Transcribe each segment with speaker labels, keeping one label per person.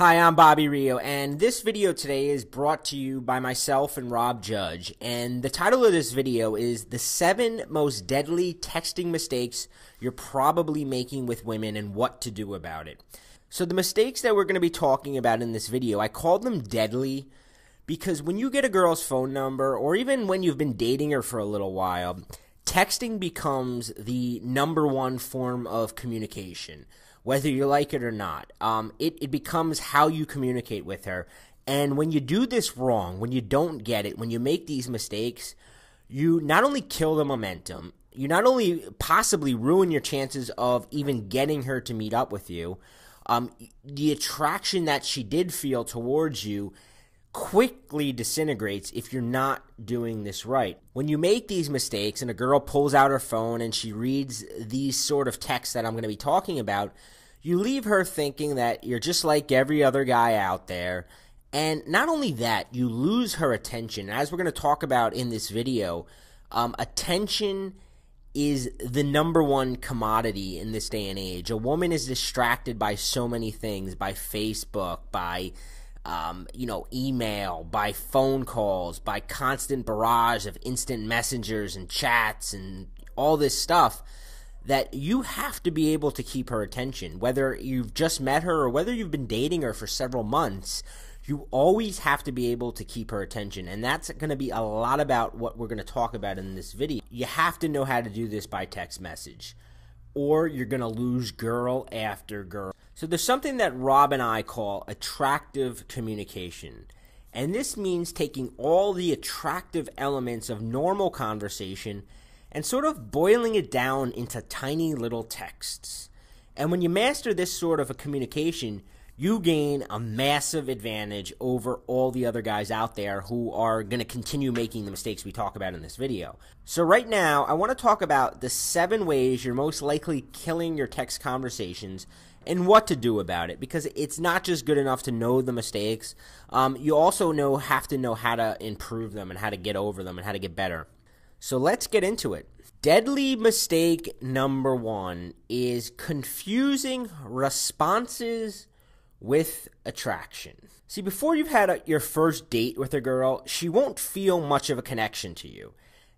Speaker 1: Hi, I'm Bobby Rio, and this video today is brought to you by myself and Rob Judge. And the title of this video is The 7 Most Deadly Texting Mistakes You're Probably Making with Women and What to Do About It. So the mistakes that we're going to be talking about in this video, I called them deadly because when you get a girl's phone number, or even when you've been dating her for a little while, texting becomes the #1 form of communication. Whether you like it or not, it becomes how you communicate with her. And when you do this wrong, when you don't get it, when you make these mistakes, you not only kill the momentum, you not only possibly ruin your chances of even getting her to meet up with you, the attraction that she did feel towards you quickly disintegrates if you're not doing this right. When you make these mistakes and a girl pulls out her phone and she reads these sort of texts that I'm going to be talking about, you leave her thinking that you're just like every other guy out there. And not only that, you lose her attention. As we're going to talk about in this video, attention is the #1 commodity in this day and age. A woman is distracted by so many things, by Facebook, by email, by phone calls, by constant barrage of instant messengers and chats and all this stuff, that you have to be able to keep her attention. Whether you've just met her or whether you've been dating her for several months, you always have to be able to keep her attention. And that's going to be a lot about what we're going to talk about in this video. You have to know how to do this by text message, or you're going to lose girl after girl. So there's something that Rob and I call attractive communication. And this means taking all the attractive elements of normal conversation and sort of boiling it down into tiny little texts. And when you master this sort of a communication, you gain a massive advantage over all the other guys out there who are going to continue making the mistakes we talk about in this video. So right now, I want to talk about the 7 ways you're most likely killing your text conversations and what to do about it, because it's not just good enough to know the mistakes. You also have to know how to improve them and how to get over them and how to get better. So let's get into it. Deadly mistake #1 is confusing responses with attraction. See, before you've had your first date with a girl, she won't feel much of a connection to you.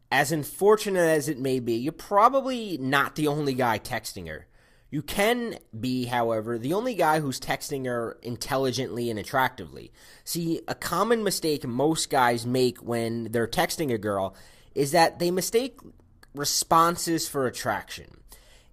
Speaker 1: As unfortunate as it may be, you're probably not the only guy texting her. You can be, however, the only guy who's texting her intelligently and attractively. See, a common mistake most guys make when they're texting a girl is that they mistake responses for attraction.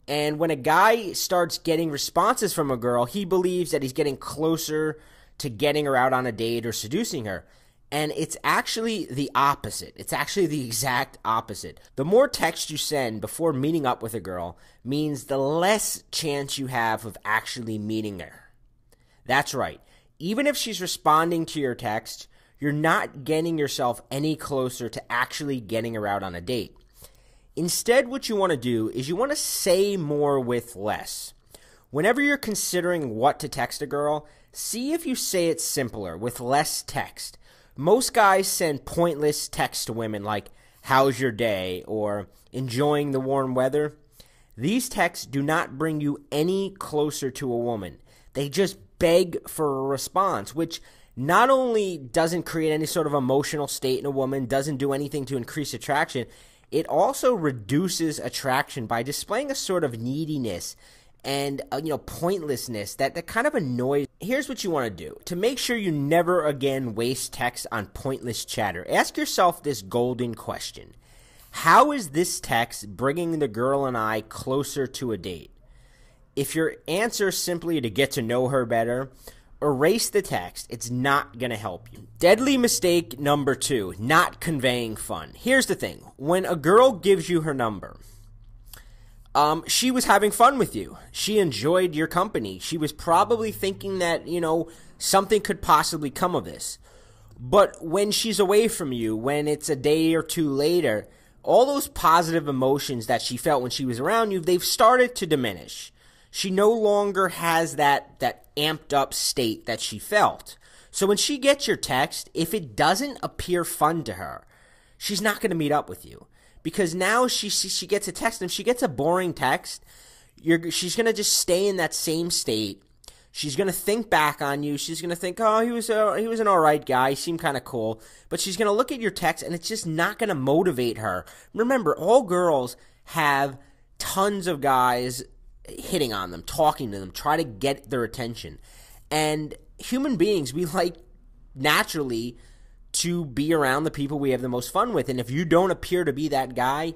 Speaker 1: And when a guy starts getting responses from a girl, he believes that he's getting closer to getting her out on a date or seducing her. And it's actually the opposite. It's actually the exact opposite. The more text you send before meeting up with a girl means the less chance you have of actually meeting her. That's right. Even if she's responding to your text, you're not getting yourself any closer to actually getting her out on a date. Instead, what you want to do is you want to say more with less. Whenever you're considering what to text a girl, see if you say it simpler with less text. Most guys send pointless texts to women like, "How's your day?" or "Enjoying the warm weather?" These texts do not bring you any closer to a woman. They just beg for a response, which not only doesn't create any sort of emotional state in a woman, doesn't do anything to increase attraction, it also reduces attraction by displaying a sort of neediness and pointlessness that kind of annoys. Here's what you want to do. To make sure you never again waste text on pointless chatter, ask yourself this golden question. How is this text bringing the girl and I closer to a date? If your answer is simply to get to know her better, erase the text. It's not going to help you. Deadly mistake #2, not conveying fun. Here's the thing. When a girl gives you her number, she was having fun with you. She enjoyed your company. She was probably thinking that, something could possibly come of this. But when she's away from you, when it's a day or two later, all those positive emotions that she felt when she was around you, they've started to diminish. She no longer has that amped up state that she felt. So when she gets your text, if it doesn't appear fun to her, she's not going to meet up with you. Because now she gets a text, and if she gets a boring text, she's going to just stay in that same state. She's going to think back on you. She's going to think, oh, he was an all right guy. He seemed kind of cool. But she's going to look at your text, and it's just not going to motivate her. Remember, all girls have tons of guys hitting on them, talking to them, try to get their attention. And human beings, we like naturally to be around the people we have the most fun with. And if you don't appear to be that guy,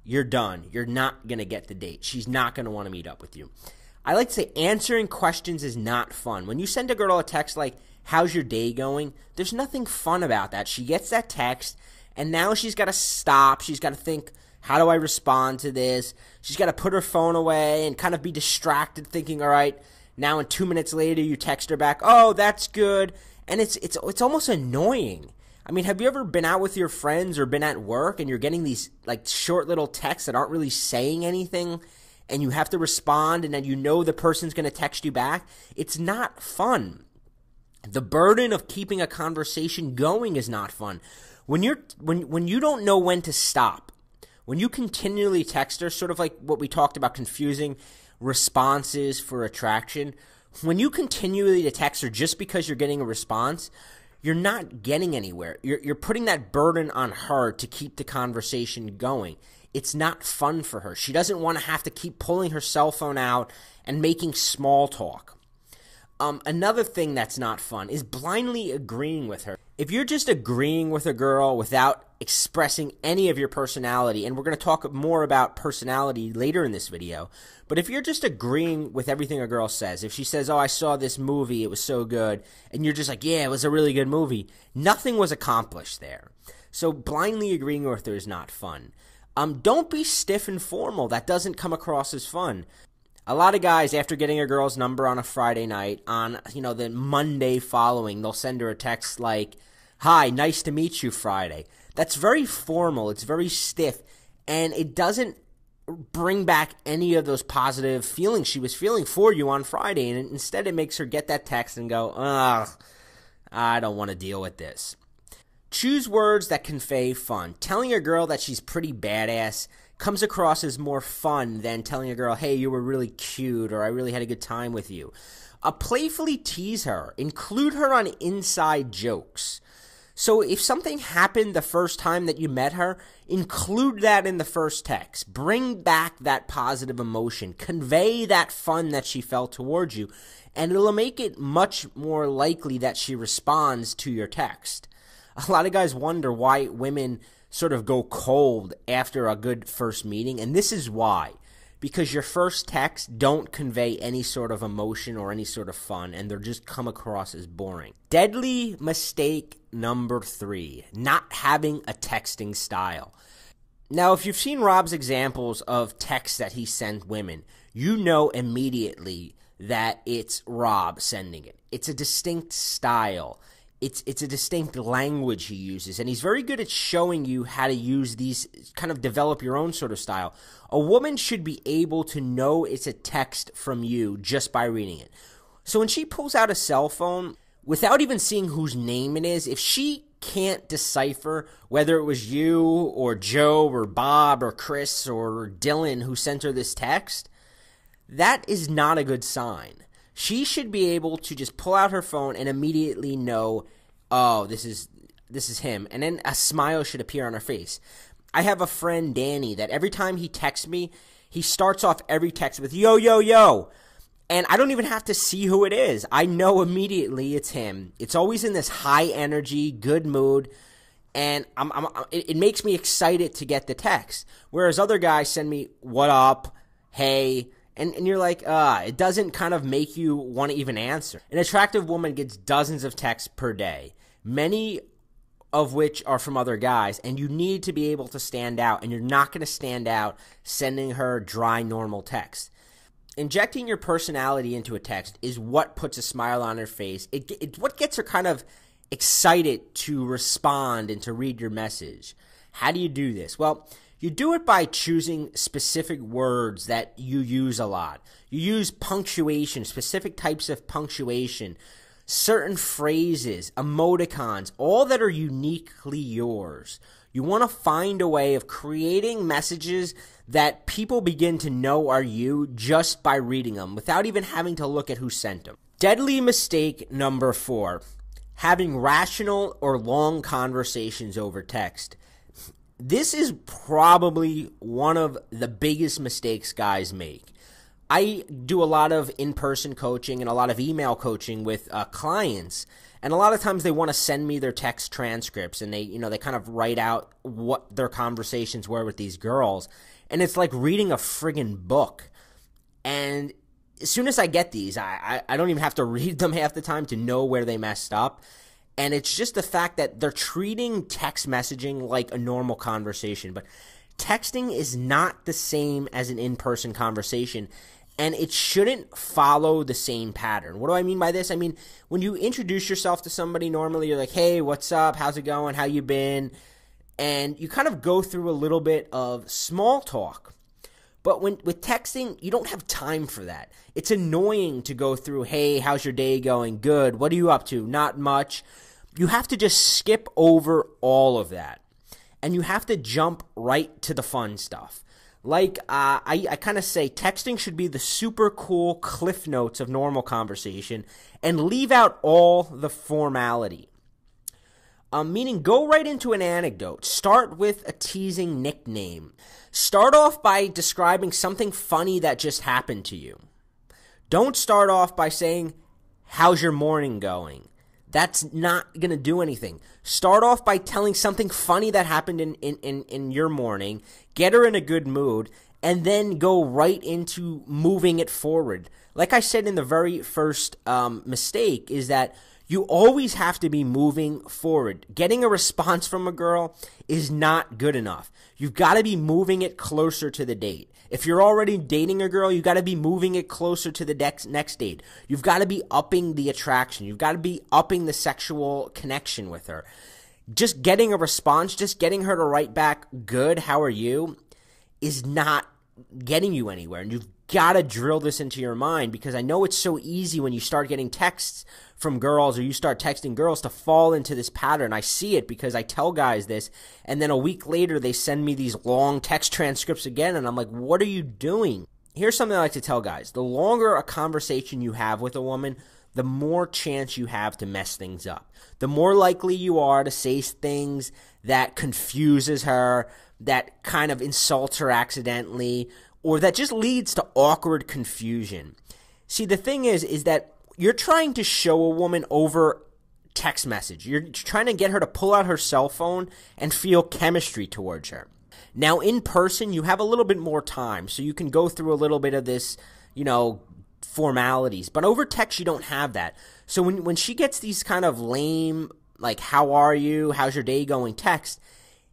Speaker 1: you're done. You're not going to get the date. She's not going to want to meet up with you. I like to say answering questions is not fun. When you send a girl a text like, how's your day going? There's nothing fun about that. She gets that text, and now she's got to stop. She's got to think, how do I respond to this? She's got to put her phone away and kind of be distracted thinking, all right, now and 2 minutes later you text her back, oh, that's good. And it's almost annoying. I mean, have you ever been out with your friends or been at work and you're getting these like short little texts that aren't really saying anything, and you have to respond, and then you know the person's going to text you back? It's not fun. The burden of keeping a conversation going is not fun. When you don't know when to stop, when you continually text her, sort of like what we talked about, confusing responses for attraction, when you continually text her just because you're getting a response, you're not getting anywhere. You're putting that burden on her to keep the conversation going. It's not fun for her. She doesn't want to have to keep pulling her cell phone out and making small talk. Another thing that's not fun is blindly agreeing with her. If you're just agreeing with a girl without expressing any of your personality, and we're going to talk more about personality later in this video, but if you're just agreeing with everything a girl says, if she says, oh, I saw this movie, it was so good, and you're just like, yeah, it was a really good movie, nothing was accomplished there. So blindly agreeing with her is not fun. Don't be stiff and formal. That doesn't come across as fun. A lot of guys, after getting a girl's number on a Friday night, on the Monday following, they'll send her a text like, hi, nice to meet you Friday. That's very formal. It's very stiff, and it doesn't bring back any of those positive feelings she was feeling for you on Friday, and instead it makes her get that text and go, ugh, I don't want to deal with this. Choose words that convey fun. Telling a girl that she's pretty badass comes across as more fun than telling a girl, hey, you were really cute, or I really had a good time with you. Playfully tease her. Include her on inside jokes. So if something happened the first time that you met her, include that in the first text. Bring back that positive emotion. Convey that fun that she felt towards you, and it'll make it much more likely that she responds to your text. A lot of guys wonder why women sort of go cold after a good first meeting, and this is why. Because your first texts don't convey any sort of emotion or any sort of fun, and they're just come across as boring. Deadly mistake number 3, not having a texting style. Now, if you've seen Rob's examples of texts that he sent women, you know immediately that it's Rob sending it. It's a distinct style. It's a distinct language he uses, and he's very good at showing you how to use these, kind of develop your own sort of style. A woman should be able to know it's a text from you just by reading it. So when she pulls out a cell phone, without even seeing whose name it is, if she can't decipher whether it was you or Joe or Bob or Chris or Dylan who sent her this text, that is not a good sign. She should be able to just pull out her phone and immediately know, oh, this is him. And then a smile should appear on her face. I have a friend, Danny, that every time he texts me, he starts off every text with, yo, yo, yo. And I don't even have to see who it is. I know immediately it's him. It's always in this high energy, good mood. And it makes me excited to get the text. Whereas other guys send me, what up, hey. And you're like, it doesn't kind of make you want to even answer. An attractive woman gets dozens of texts per day, many of which are from other guys, and you need to be able to stand out, and you're not going to stand out sending her dry, normal text. Injecting your personality into a text is what puts a smile on her face. It's what gets her kind of excited to respond and to read your message. How do you do this? Well, you do it by choosing specific words that you use a lot. You use punctuation, specific types of punctuation, certain phrases, emoticons, all that are uniquely yours. You want to find a way of creating messages that people begin to know are you just by reading them without even having to look at who sent them. Deadly mistake number 4, having rational or long conversations over text. This is probably one of the biggest mistakes guys make. I do a lot of in-person coaching and a lot of email coaching with clients, and a lot of times they want to send me their text transcripts, and they kind of write out what their conversations were with these girls, and it's like reading a friggin' book. And as soon as I get these, I don't even have to read them half the time to know where they messed up. And it's just the fact that they're treating text messaging like a normal conversation. But texting is not the same as an in-person conversation, and it shouldn't follow the same pattern. What do I mean by this? I mean, when you introduce yourself to somebody, normally you're like, hey, what's up? How's it going? How you been? And you kind of go through a little bit of small talk. But with texting, you don't have time for that. It's annoying to go through, hey, how's your day going? Good. What are you up to? Not much. You have to just skip over all of that. And you have to jump right to the fun stuff. Like I kind of say, texting should be the super cool cliff notes of normal conversation and leave out all the formality. Meaning go right into an anecdote. Start with a teasing nickname. Start off by describing something funny that just happened to you. Don't start off by saying, how's your morning going? That's not going to do anything. Start off by telling something funny that happened in your morning. Get her in a good mood, and then go right into moving it forward. Like I said in the very first mistake is that you always have to be moving forward. Getting a response from a girl is not good enough. You've got to be moving it closer to the date. If you're already dating a girl, you've got to be moving it closer to the next date. You've got to be upping the attraction. You've got to be upping the sexual connection with her. Just getting a response, just getting her to write back, good, how are you, is not getting you anywhere. And you've got to drill this into your mind, because I know it's so easy when you start getting texts from girls or you start texting girls to fall into this pattern. I see it because I tell guys this, and then a week later they send me these long text transcripts again, and I'm like, what are you doing? Here's something I like to tell guys. The longer a conversation you have with a woman, the more chance you have to mess things up. The more likely you are to say things that confuses her, that kind of insults her accidentally, or that just leads to awkward confusion. See, the thing is that you're trying to show a woman over text message. You're trying to get her to pull out her cell phone and feel chemistry towards her. Now, in person, you have a little bit more time, so you can go through a little bit of this, formalities. But over text, you don't have that. So when she gets these kind of lame, like, how are you, how's your day going text,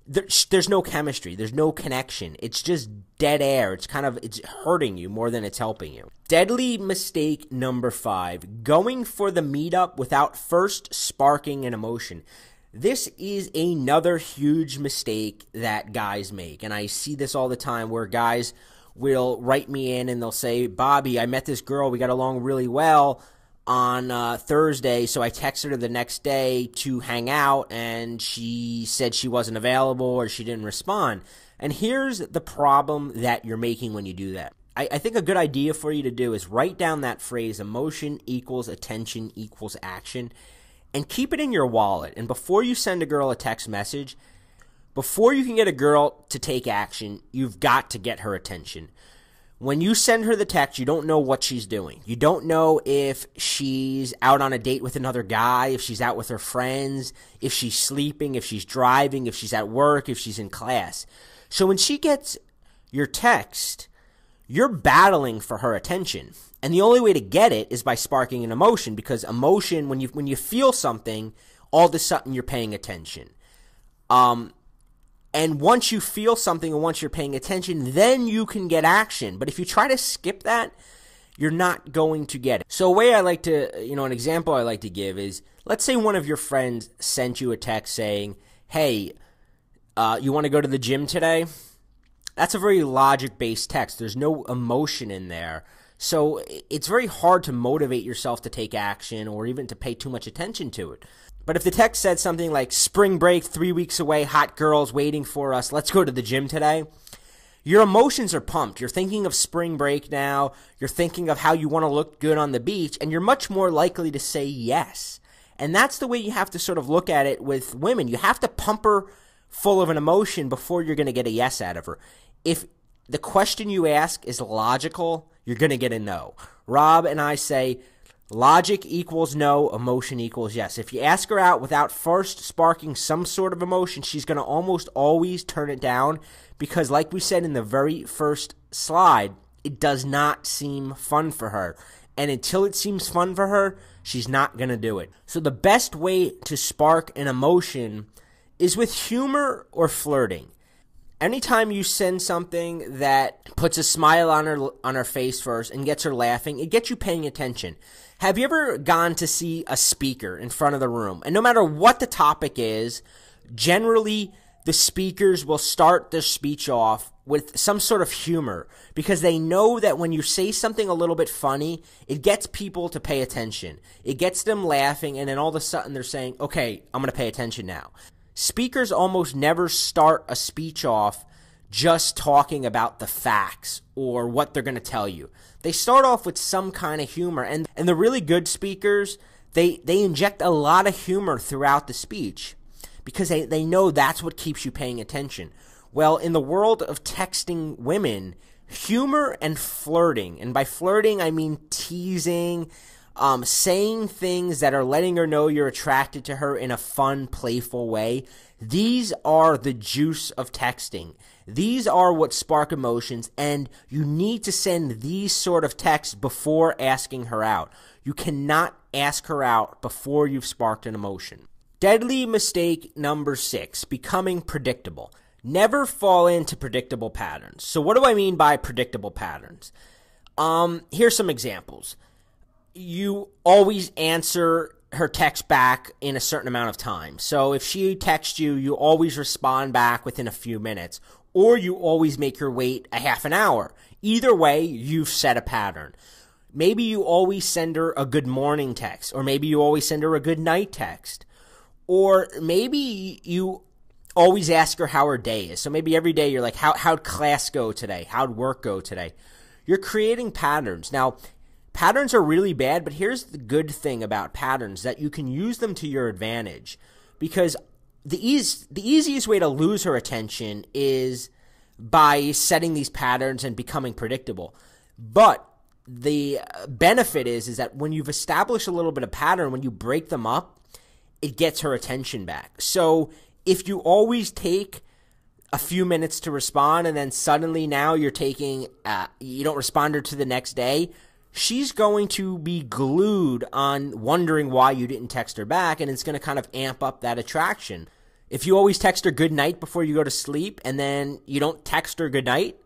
Speaker 1: there's no chemistry. There's no connection. It's just dead air. It's hurting you more than it's helping you. Deadly mistake number 5, going for the meetup without first sparking an emotion. This is another huge mistake that guys make, and I see this all the time where guys will write me in and they'll say, Bobby, I met this girl, we got along really well on Thursday, so I texted her the next day to hang out, and she said she wasn't available or she didn't respond. And here's the problem that you're making when you do that. I think a good idea for you to do is write down that phrase, emotion equals attention equals action, and keep it in your wallet. And before you send a girl a text message, before you can get a girl to take action, you've got to get her attention. When you send her the text, you don't know what she's doing. You don't know if she's out on a date with another guy, if she's out with her friends, if she's sleeping, if she's driving, if she's at work, if she's in class. So when she gets your text, you're battling for her attention. And the only way to get it is by sparking an emotion, because emotion, when you feel something, all of a sudden you're paying attention. And once you feel something and once you're paying attention, then you can get action. But if you try to skip that, you're not going to get it. So a way I like to, an example I like to give is, let's say one of your friends sent you a text saying, hey, you want to go to the gym today? That's a very logic-based text. There's no emotion in there. So it's very hard to motivate yourself to take action or even to pay too much attention to it. But if the text said something like, spring break, 3 weeks away, hot girls waiting for us, let's go to the gym today, your emotions are pumped. You're thinking of spring break now. You're thinking of how you want to look good on the beach, and you're much more likely to say yes. And that's the way you have to sort of look at it with women. You have to pump her full of an emotion before you're going to get a yes out of her. If the question you ask is logical, you're going to get a no. Rob and I say logic equals no, emotion equals yes. If you ask her out without first sparking some sort of emotion, she's going to almost always turn it down because, like we said in the very first slide, it does not seem fun for her. And until it seems fun for her, she's not going to do it. So the best way to spark an emotion is with humor or flirting. Anytime you send something that puts a smile on her face first and gets her laughing, it gets you paying attention. Have you ever gone to see a speaker in front of the room? And no matter what the topic is, generally the speakers will start their speech off with some sort of humor because they know that when you say something a little bit funny, it gets people to pay attention. It gets them laughing, and then all of a sudden they're saying, okay, I'm going to pay attention now. Speakers almost never start a speech off just talking about the facts or what they're going to tell you. They start off with some kind of humor, and the really good speakers, they inject a lot of humor throughout the speech because they know that's what keeps you paying attention. Well, in the world of texting women, humor and flirting, and by flirting I mean teasing, saying things that are letting her know you're attracted to her in a fun, playful way. These are the juice of texting. These are what spark emotions, and you need to send these sort of texts before asking her out. You cannot ask her out before you've sparked an emotion. Deadly mistake number 6, becoming predictable. Never fall into predictable patterns. So what do I mean by predictable patterns? Here's some examples. You always answer her text back in a certain amount of time. So if she texts you, you always respond back within a few minutes, or you always make her wait a half an hour. Either way, you've set a pattern. Maybe you always send her a good morning text, or maybe you always send her a good night text, or maybe you always ask her how her day is. So maybe every day you're like, how'd class go today? How'd work go today? You're creating patterns. Now, patterns are really bad, but here's the good thing about patterns, that you can use them to your advantage, because the easiest way to lose her attention is by setting these patterns and becoming predictable. But the benefit is that when you've established a little bit of pattern, when you break them up, it gets her attention back. So if you always take a few minutes to respond and then suddenly now you're taking, you don't respond her to the next day, she's going to be glued on wondering why you didn't text her back, and it's going to kind of amp up that attraction. If you always text her good night before you go to sleep and then you don't text her good night,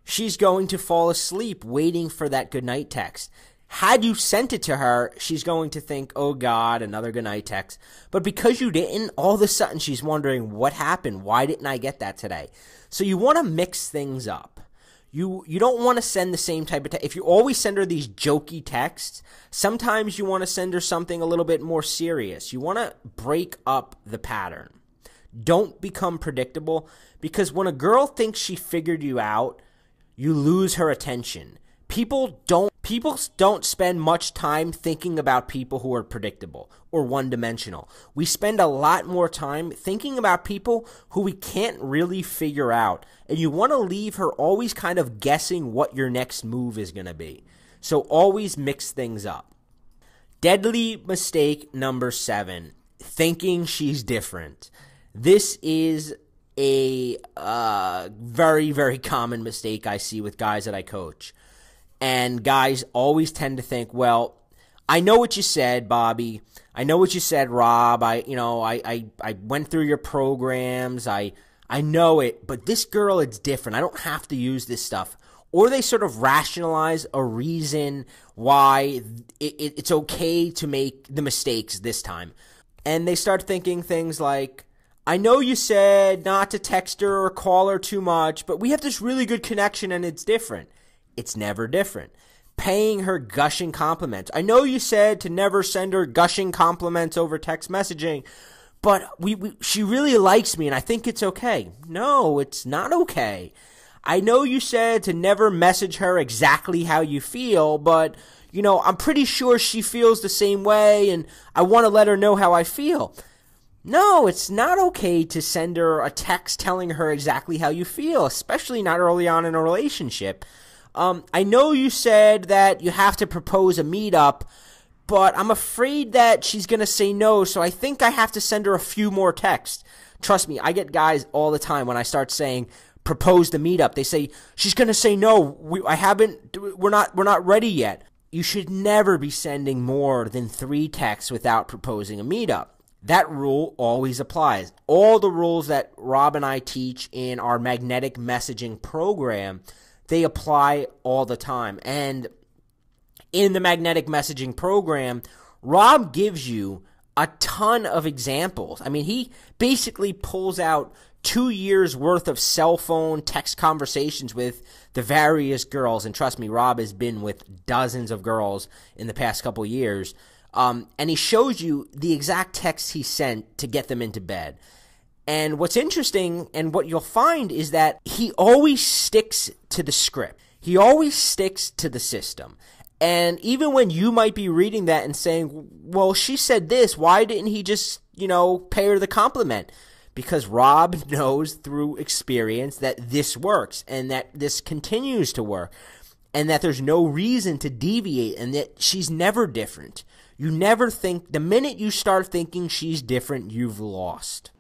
Speaker 1: she's going to fall asleep waiting for that good night text. Had you sent it to her, she's going to think, oh God, another good night text. But because you didn't, all of a sudden she's wondering, what happened? Why didn't I get that today? So you want to mix things up. You don't want to send the same type of text. If you always send her these jokey texts, sometimes you want to send her something a little bit more serious. You want to break up the pattern. Don't become predictable, because when a girl thinks she figured you out, you lose her attention. People don't spend much time thinking about people who are predictable or one-dimensional. We spend a lot more time thinking about people who we can't really figure out. And you want to leave her always kind of guessing what your next move is going to be. So always mix things up. Deadly mistake number 7, thinking she's different. This is a very, very common mistake I see with guys that I coach. And guys always tend to think, well, I know what you said, Bobby. I know what you said, Rob. I went through your programs. I know it, but this girl, it's different. I don't have to use this stuff. Or they sort of rationalize a reason why it's okay to make the mistakes this time. And they start thinking things like, I know you said not to text her or call her too much, but we have this really good connection and it's different. It's never different. paying her gushing compliments. I know you said to never send her gushing compliments over text messaging, but she really likes me and I think it's okay. No, it's not okay. I know you said to never message her exactly how you feel, but, I'm pretty sure she feels the same way and I want to let her know how I feel. No, it's not okay to send her a text telling her exactly how you feel, especially not early on in a relationship. I know you said that you have to propose a meetup, but I'm afraid that she's going to say no, so I think I have to send her a few more texts. Trust me, I get guys all the time when I start saying propose the meetup. They say, she's going to say no, we're not ready yet. You should never be sending more than 3 texts without proposing a meetup. That rule always applies. All the rules that Rob and I teach in our magnetic messaging program, they apply all the time. And in the magnetic messaging program, Rob gives you a ton of examples. I mean, he basically pulls out 2 years worth of cell phone text conversations with the various girls. And trust me, Rob has been with dozens of girls in the past couple years. And he shows you the exact texts he sent to get them into bed. And what's interesting and what you'll find is that he always sticks to the script. He always sticks to the system. And even when you might be reading that and saying, well, she said this, why didn't he just, pay her the compliment? Because Rob knows through experience that this works and that this continues to work and that there's no reason to deviate and that she's never different. You never think, the minute you start thinking she's different, you've lost.